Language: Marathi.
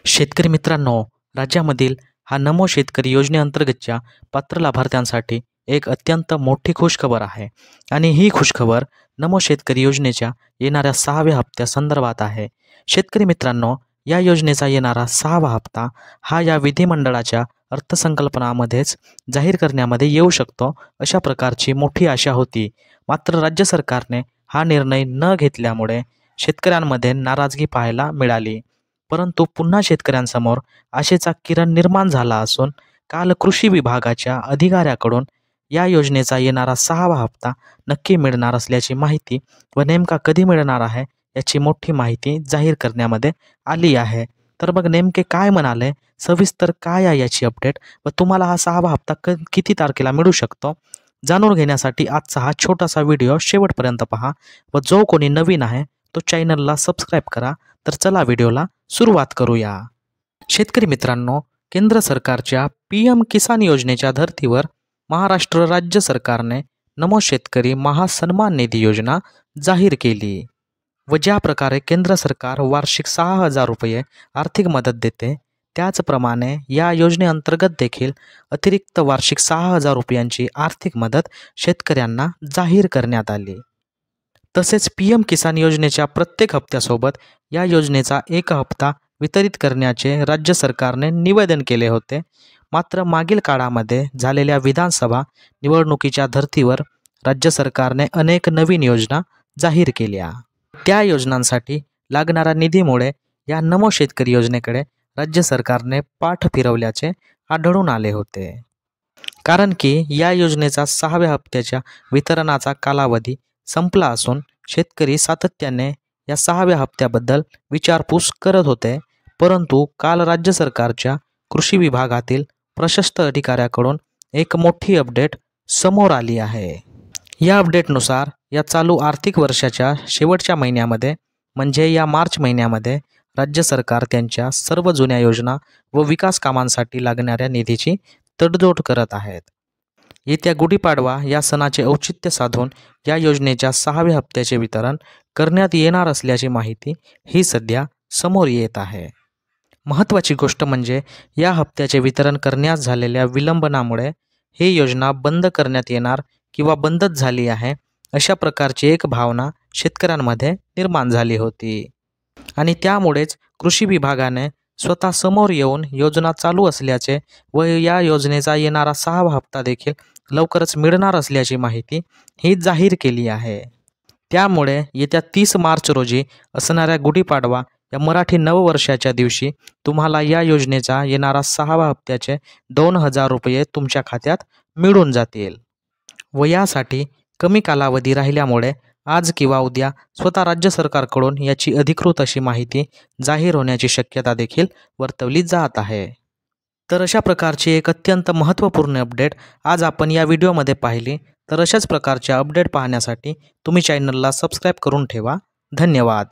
शेतकरी मित्रांनो, राज्यामधील हा नमो शेतकरी योजनेअंतर्गतच्या पात्र लाभार्थ्यांसाठी एक अत्यंत मोठी खुशखबर आहे आणि ही खुशखबर नमो शेतकरी योजनेच्या येणाऱ्या 6व्या हप्त्यासंदर्भात आहे. शेतकरी मित्रांनो, या योजनेचा येणारा 6वा हप्ता हा या विधिमंडळाच्या अर्थसंकल्पनामध्येच जाहीर करण्यामध्ये येऊ शकतो, अशा प्रकारची मोठी आशा होती. मात्र राज्य सरकारने हा निर्णय न घेतल्यामुळे शेतकऱ्यांमध्ये नाराजगी पाहायला मिळाली. परंतु पुन्हा शेतकऱ्यांसमोर आशेचा किरण निर्माण झाला असून काल कृषी विभागाच्या अधिकाऱ्याकडून या योजनेचा येणारा 6वा हप्ता नक्की मिळणार असल्याची माहिती व नेमका कधी मिळणार आहे याची मोठी माहिती जाहीर करण्यामध्ये आली आहे. तर मग नेमके काय म्हणाले, सविस्तर काय आहे याची अपडेट व तुम्हाला हा 6वा हप्ता किती तारखेला मिळू शकतो जाणून घेण्यासाठी आजचा हा छोटासा व्हिडिओ शेवटपर्यंत पहा व जो कोणी नवीन आहे तो चॅनलला सबस्क्राईब करा. तर चला व्हिडिओला सुरुवात करूया. शेतकरी मित्रांनो, केंद्र सरकारच्या PM किसान योजनेच्या धर्तीवर महाराष्ट्र राज्य सरकारने नमो शेतकरी महासन्मान निधी योजना जाहीर केली व ज्या प्रकारे केंद्र सरकार वार्षिक 6,000 रुपये आर्थिक मदत देते, त्याचप्रमाणे या योजनेअंतर्गत देखील अतिरिक्त वार्षिक 6,000 रुपयांची आर्थिक मदत शेतकऱ्यांना जाहीर करण्यात आली. तसेच PM किसान योजनेच्या प्रत्येक हप्त्यासोबत या योजनेचा एक हप्ता वितरित करण्याचे राज्य सरकारने निवेदन केले होते. मात्र मागील काळामध्ये झालेल्या विधानसभा निवडणुकीच्या धर्तीवर राज्य सरकारने अनेक नवीन योजना जाहीर केल्या. त्या योजनांसाठी लागणाऱ्या निधीमुळे या नमो शेतकरी योजनेकडे राज्य सरकारने पाठ फिरवल्याचे आढळून आले होते. कारण की या योजनेचा 6व्या हप्त्याच्या वितरणाचा कालावधी संपला असून शेतकरी सातत्याने या 6व्या हप्त्याबद्दल विचारपूस करत होते. परंतु काल राज्य सरकारच्या कृषी विभागातील प्रशस्त अधिकाऱ्याकडून एक मोठी अपडेट समोर आली आहे. या अपडेटनुसार या चालू आर्थिक वर्षाच्या शेवटच्या महिन्यामध्ये म्हणजे या मार्च महिन्यामध्ये राज्य सरकार त्यांच्या सर्व जुन्या योजना व विकास कामांसाठी लागणाऱ्या निधीची तडजोड करत आहेत. येत्या गुढीपाडवा या सणाचे औचित्य साधून या योजनेच्या 6व्या हप्त्याचे वितरण करण्यात येणार असल्याची माहिती ही सध्या समोर येत आहे. महत्त्वाची गोष्ट म्हणजे या हप्त्याचे वितरण करण्यास झालेल्या विलंबनामुळे ही योजना बंद करण्यात येणार किंवा बंदच झाली आहे, अशा प्रकारची एक भावना शेतकऱ्यांमध्ये निर्माण झाली होती आणि त्यामुळेच कृषी विभागाने स्वतः समोर येऊन योजना चालू असल्याचे व या योजनेचा येणारा 6वा हप्ता देखील लवकरच मिळणार असल्याची माहिती ही जाहीर केली आहे. त्यामुळे येत्या 30 मार्च रोजी असणाऱ्या गुढीपाडवा या मराठी नववर्षाच्या दिवशी तुम्हाला या योजनेचा येणारा 6वा हप्त्याचे 2,000 रुपये तुमच्या खात्यात मिळून जातील व यासाठी कमी कालावधी राहिल्यामुळे आज किंवा उद्या स्वतः राज्य सरकारकडून याची अधिकृत अशी माहिती जाहीर होण्याची शक्यता देखील वर्तवली जात आहे. तर अशा प्रकारची एक अत्यंत महत्त्वपूर्ण अपडेट आज आपण या व्हिडिओमध्ये पाहिली. तर अशाच प्रकारच्या अपडेट पाहण्यासाठी तुम्ही चॅनलला सबस्क्राईब करून ठेवा. धन्यवाद.